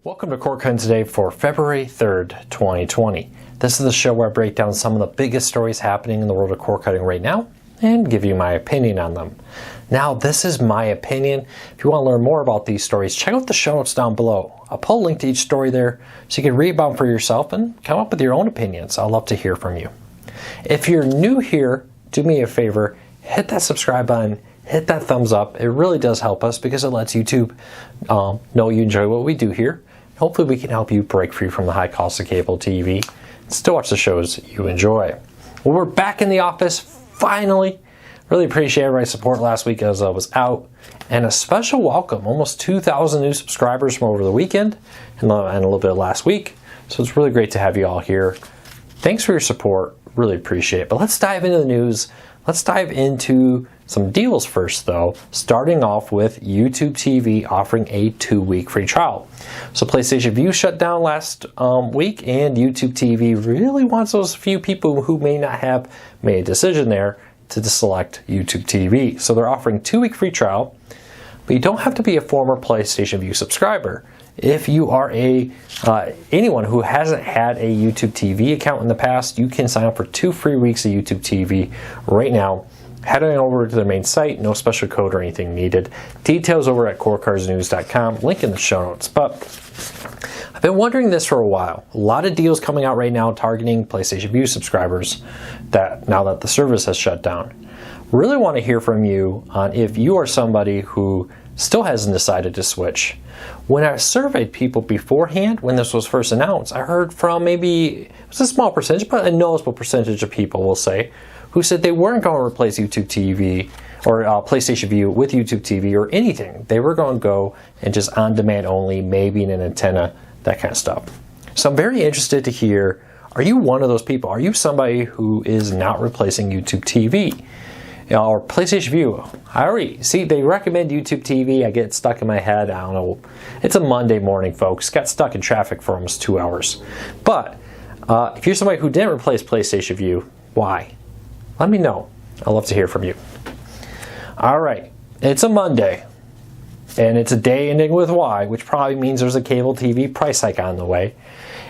Welcome to Cord Cutting Today for February 3rd, 2020. This is the show where I break down some of the biggest stories happening in the world of cord cutting right now and give you my opinion on them. Now, this is my opinion. If you want to learn more about these stories, check out the show notes down below. I'll put a link to each story there so you can read about them for yourself and come up with your own opinions. I'd love to hear from you. If you're new here, do me a favor, hit that subscribe button. Hit that thumbs up. It really does help us because it lets YouTube know you enjoy what we do here. Hopefully we can help you break free from the high cost of cable TV and still watch the shows you enjoy. Well, we're back in the office, finally. Really appreciate everybody's support last week as I was out. And a special welcome, almost 2,000 new subscribers from over the weekend and a little bit of last week. So it's really great to have you all here. Thanks for your support. Really appreciate it. But let's dive into the news. Let's dive into some deals first, though, starting off with YouTube TV offering a 2-week free trial. So PlayStation Vue shut down last week, and YouTube TV really wants those few people who may not have made a decision there to select YouTube TV. So they're offering 2-week free trial, but you don't have to be a former PlayStation Vue subscriber. If you are anyone who hasn't had a YouTube TV account in the past, you can sign up for 2 free weeks of YouTube TV right now. Head on over to their main site, no special code or anything needed. Details over at corecarsnews.com, link in the show notes. But I've been wondering this for a while. A lot of deals coming out right now targeting PlayStation Vue subscribers now that the service has shut down. Really want to hear from you on if you are somebody who still hasn't decided to switch. When I surveyed people beforehand, when this was first announced, I heard from maybe, it was a small percentage, but a noticeable percentage of people, will say, who said they weren't going to replace YouTube TV or PlayStation Vue with YouTube TV or anything. They were going to go and just on-demand only, maybe an antenna, that kind of stuff. So I'm very interested to hear, are you one of those people? Are you somebody who is not replacing YouTube TV? Or PlayStation Vue? I already see they recommend YouTube TV. I get stuck in my head. I don't know. It's a Monday morning, folks. Got stuck in traffic for almost 2 hours. But if you're somebody who didn't replace PlayStation Vue, why? Let me know. I'd love to hear from you. All right. It's a Monday. And it's a day ending with Y, which probably means there's a cable TV price hike on the way.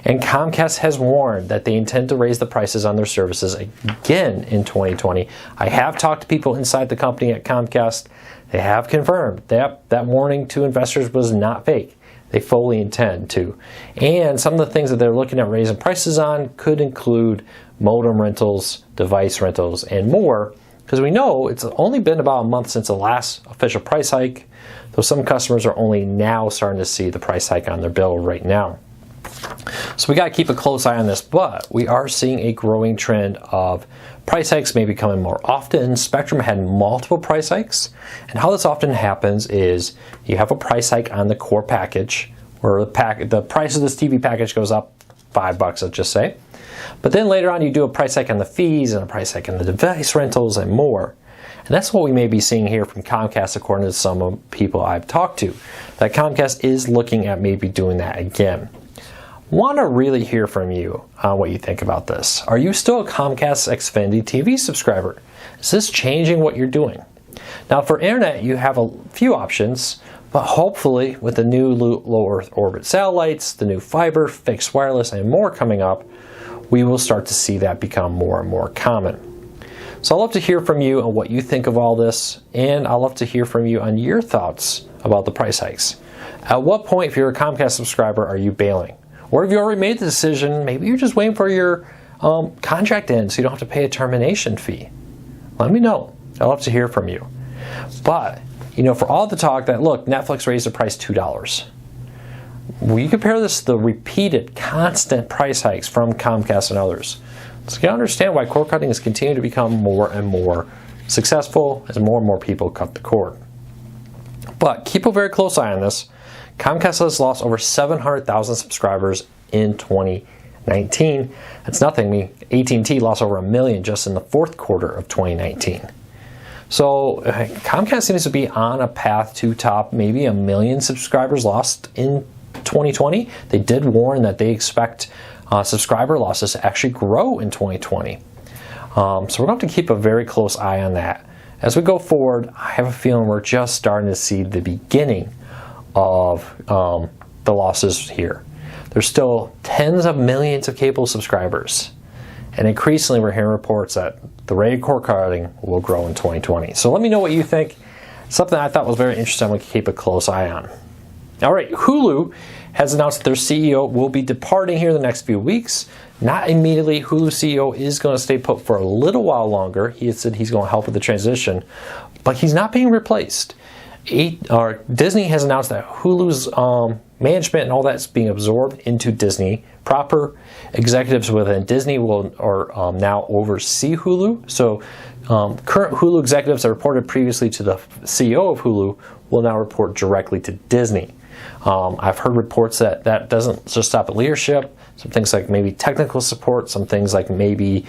And Comcast has warned that they intend to raise the prices on their services again in 2020. I have talked to people inside the company at Comcast. They have confirmed that warning to investors was not fake. They fully intend to. And some of the things that they're looking at raising prices on could include modem rentals, device rentals, and more. Because we know it's only been about a month since the last official price hike, though some customers are only now starting to see the price hike on their bill right now. So we got to keep a close eye on this, but we are seeing a growing trend of price hikes maybe coming more often. Spectrum had multiple price hikes, and how this often happens is you have a price hike on the core package, where the price of this TV package goes up $5, let's just say. But then later on you do a price hike on the fees and a price hike on the device rentals and more. And that's what we may be seeing here from Comcast, according to some people I've talked to, that Comcast is looking at maybe doing that again. Want to really hear from you on what you think about this. Are you still a Comcast Xfinity TV subscriber? Is this changing what you're doing? Now for internet, you have a few options, but hopefully with the new low Earth orbit satellites, the new fiber, fixed wireless, and more coming up, we will start to see that become more and more common. So I'd love to hear from you on what you think of all this, and I'd love to hear from you on your thoughts about the price hikes. At what point, if you're a Comcast subscriber, are you bailing? Or if you already made the decision, maybe you're just waiting for your contract to end so you don't have to pay a termination fee. Let me know. I'd love to hear from you. But, for all the talk that, look, Netflix raised the price $2. Will you compare this to the repeated, constant price hikes from Comcast and others? So you can understand why cord cutting is continuing to become more and more successful as more and more people cut the cord. But keep a very close eye on this. Comcast has lost over 700,000 subscribers in 2019. That's nothing. AT&T lost over 1 million just in the fourth quarter of 2019. So Comcast seems to be on a path to top maybe 1 million subscribers lost in 2020. They did warn that they expect subscriber losses to actually grow in 2020. So we're going to have to keep a very close eye on that. As we go forward, I have a feeling we're just starting to see the beginning of the losses here. There's still tens of millions of cable subscribers. And increasingly we're hearing reports that the rate of cord cutting will grow in 2020. So let me know what you think. Something I thought was very interesting we can keep a close eye on. All right, Hulu has announced that their CEO will be departing here in the next few weeks. Not immediately. Hulu CEO is going to stay put for a little while longer. He has said he's going to help with the transition, but he's not being replaced. Disney has announced that Hulu's management and all that's being absorbed into Disney proper. Executives within Disney will now oversee Hulu. So current Hulu executives that reported previously to the CEO of Hulu will now report directly to Disney. I've heard reports that that doesn't just stop at leadership. Some things like maybe technical support, some things like maybe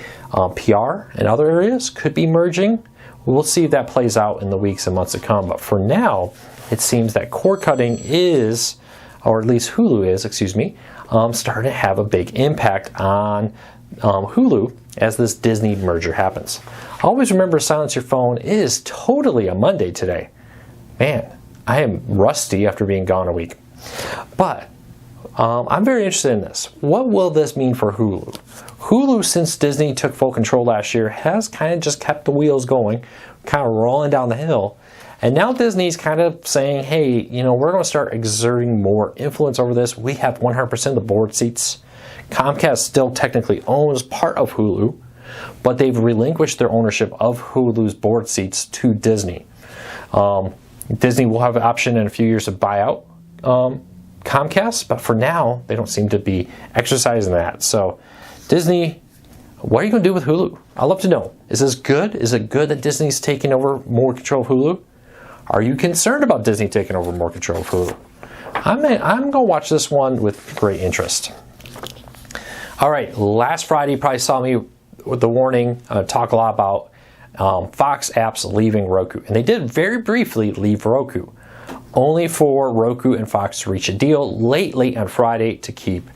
PR and other areas could be merging. We'll see if that plays out in the weeks and months to come. But for now, it seems that cord cutting is, or at least Hulu is, starting to have a big impact on Hulu as this Disney merger happens. Always remember, silence your phone. It is totally a Monday today. Man, I am rusty after being gone a week. But I'm very interested in this. What will this mean for Hulu? Hulu, since Disney took full control last year, has kind of just kept the wheels going, kind of rolling down the hill. And now Disney's kind of saying, hey, we're going to start exerting more influence over this. We have 100% of the board seats. Comcast still technically owns part of Hulu, but they've relinquished their ownership of Hulu's board seats to Disney. Disney will have an option in a few years to buy out Comcast, but for now, they don't seem to be exercising that. So, Disney, what are you going to do with Hulu? I'd love to know. Is this good? Is it good that Disney's taking over more control of Hulu? Are you concerned about Disney taking over more control of Hulu? I'm going to watch this one with great interest. All right, last Friday, you probably saw me with the warning, talk a lot about Fox apps leaving Roku. And they did very briefly leave Roku, only for Roku and Fox to reach a deal late on Friday to keep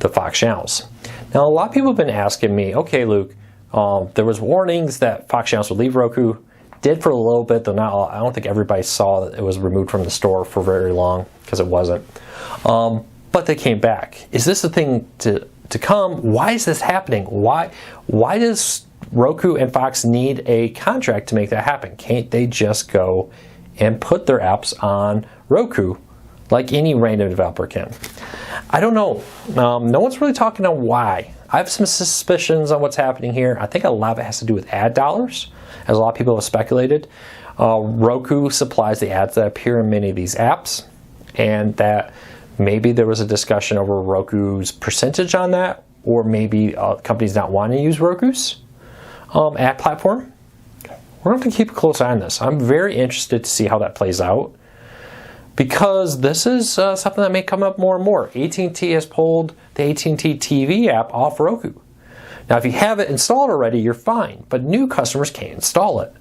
the Fox channels. Now, a lot of people have been asking me, okay, Luke, there was warnings that Fox channels would leave Roku. Did for a little bit, though not all. I don't think everybody saw that it was removed from the store for very long, because it wasn't. But they came back. Is this a thing to come? Why is this happening? Why does Roku and Fox need a contract to make that happen? Can't they just go and put their apps on Roku like any random developer can? I don't know. No one's really talking on why. I have some suspicions on what's happening here. I think a lot of it has to do with ad dollars, as a lot of people have speculated. Roku supplies the ads that appear in many of these apps, and that maybe there was a discussion over Roku's percentage on that, or maybe companies not wanting to use Roku's ad platform. We're going to have to keep a close eye on this. I'm very interested to see how that plays out, because this is something that may come up more and more. AT&T has pulled the AT&T TV app off Roku. Now, if you have it installed already, you're fine, but new customers can't install it.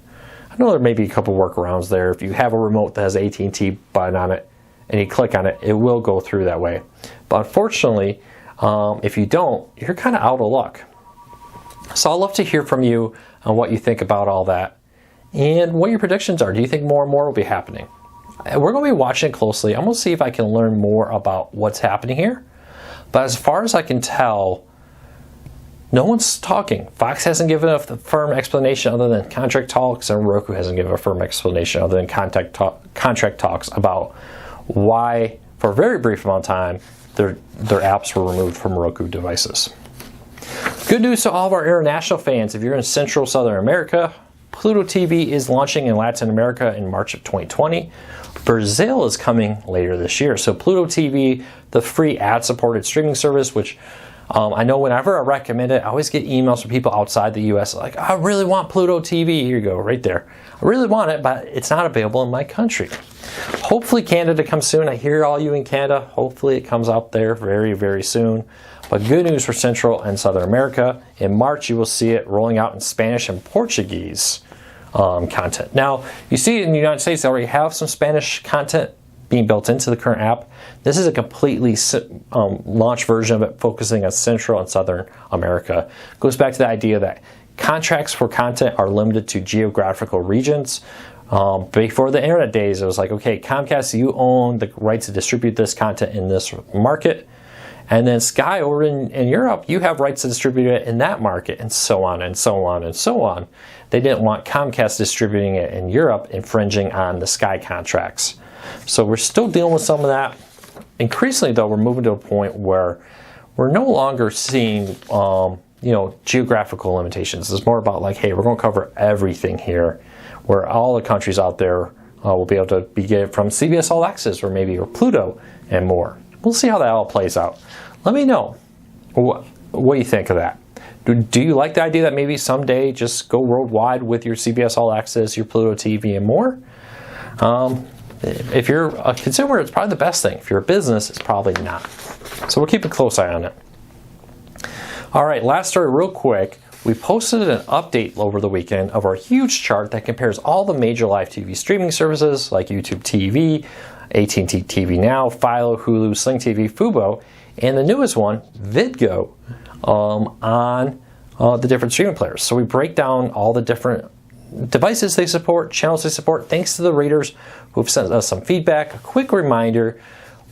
I know there may be a couple workarounds there. If you have a remote that has an AT&T button on it and you click on it, it will go through that way. But unfortunately, if you don't, you're kind of out of luck. So I'd love to hear from you on what you think about all that and what your predictions are. Do you think more and more will be happening? We're going to be watching it closely. I'm going to see if I can learn more about what's happening here. But as far as I can tell, no one's talking. Fox hasn't given a firm explanation other than contract talks, and Roku hasn't given a firm explanation other than contract talks about why, for a very brief amount of time, their apps were removed from Roku devices. Good news to all of our international fans. If you're in Central Southern America, Pluto TV is launching in Latin America in March of 2020. Brazil is coming later this year. So Pluto TV, the free ad-supported streaming service, which I know whenever I recommend it, I always get emails from people outside the U.S. like, I really want Pluto TV. Here you go, right there. I really want it, but it's not available in my country. Hopefully Canada comes soon. I hear all you in Canada. Hopefully it comes out there very, very soon. But good news for Central and Southern America. In March, you will see it rolling out in Spanish and Portuguese content. Now, you see in the United States, they already have some Spanish content being built into the current app. This is a completely launched version of it, focusing on Central and Southern America. It goes back to the idea that contracts for content are limited to geographical regions. Before the internet days, it was like, okay, Comcast, you own the rights to distribute this content in this market. And then Sky over in Europe, you have rights to distribute it in that market, and so on and so on and so on. They didn't want Comcast distributing it in Europe, infringing on the Sky contracts. So we're still dealing with some of that. Increasingly, though, we're moving to a point where we're no longer seeing, geographical limitations. It's more about like, hey, we're going to cover everything here, where all the countries out there will be able to get it from CBS All Access or Pluto and more. We'll see how that all plays out. Let me know what you think of that. Do you like the idea that maybe someday just go worldwide with your CBS All Access, your Pluto TV, and more? If you're a consumer, it's probably the best thing. If you're a business, it's probably not. So we'll keep a close eye on it. All right, last story real quick. We posted an update over the weekend of our huge chart that compares all the major live TV streaming services like YouTube TV, AT&T TV Now, Philo, Hulu, Sling TV, Fubo, and the newest one, VidGo, on the different streaming players. So we break down all the different devices they support, channels they support, thanks to the readers who've sent us some feedback. A quick reminder,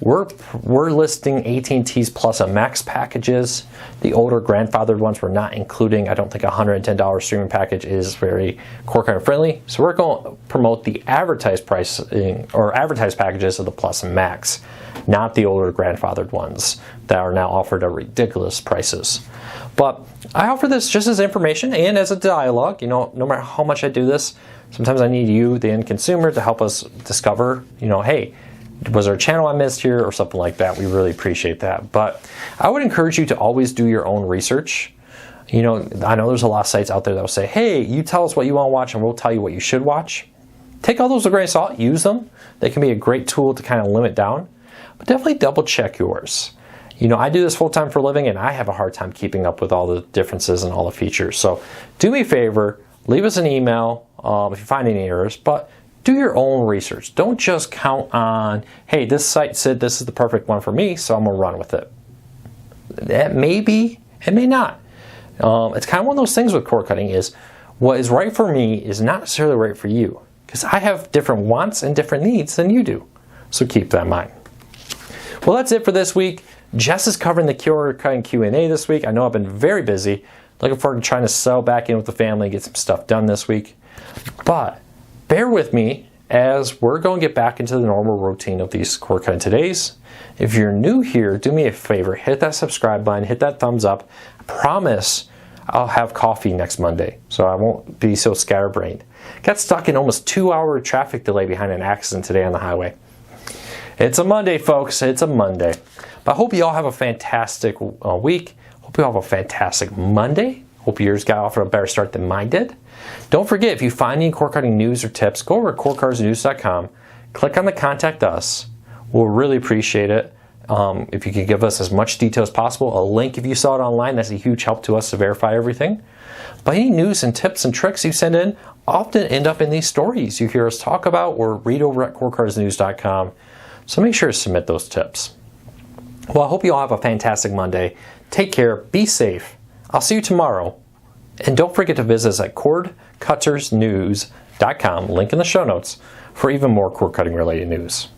we're listing AT&T's Plus and Max packages. The older grandfathered ones we're not including. I don't think a $110 streaming package is very core cutting friendly. So we're going to promote the advertised pricing or advertised packages of the Plus and Max, not the older grandfathered ones that are now offered at ridiculous prices. But I offer this just as information and as a dialogue. No matter how much I do this, sometimes I need you, the end consumer, to help us discover, hey, was there a channel I missed here or something like that? We really appreciate that. But I would encourage you to always do your own research. I know there's a lot of sites out there that will say, hey, you tell us what you want to watch and we'll tell you what you should watch. Take all those with a grain of salt, use them. They can be a great tool to kind of limit down. But definitely double check yours. I do this full time for a living and I have a hard time keeping up with all the differences and all the features. So do me a favor, leave us an email if you find any errors, but do your own research. Don't just count on, hey, this site said this is the perfect one for me, so I'm going to run with it. That may be, it may not. It's kind of one of those things with cord cutting is what is right for me is not necessarily right for you, because I have different wants and different needs than you do. So keep that in mind. Well, that's it for this week. Jess is covering the cord cutting Q&A this week. I know I've been very busy. Looking forward to trying to settle back in with the family, get some stuff done this week. But bear with me as we're going to get back into the normal routine of these cord cutting todays. If you're new here, do me a favor, hit that subscribe button, hit that thumbs up. I promise I'll have coffee next Monday, so I won't be so scatterbrained. Got stuck in almost 2-hour traffic delay behind an accident today on the highway. It's a Monday, folks. It's a Monday. But I hope you all have a fantastic week. Hope you all have a fantastic Monday. Hope yours got off to a better start than mine did. Don't forget, if you find any cord cutting news or tips, go over to cordcardsnews.com. Click on the Contact Us. We'll really appreciate it. If you could give us as much detail as possible, a link if you saw it online, that's a huge help to us to verify everything. But any news and tips and tricks you send in often end up in these stories you hear us talk about or read over at cordcardsnews.com. So make sure to submit those tips. Well, I hope you all have a fantastic Monday. Take care. Be safe. I'll see you tomorrow. And don't forget to visit us at cordcuttersnews.com, link in the show notes, for even more cord cutting related news.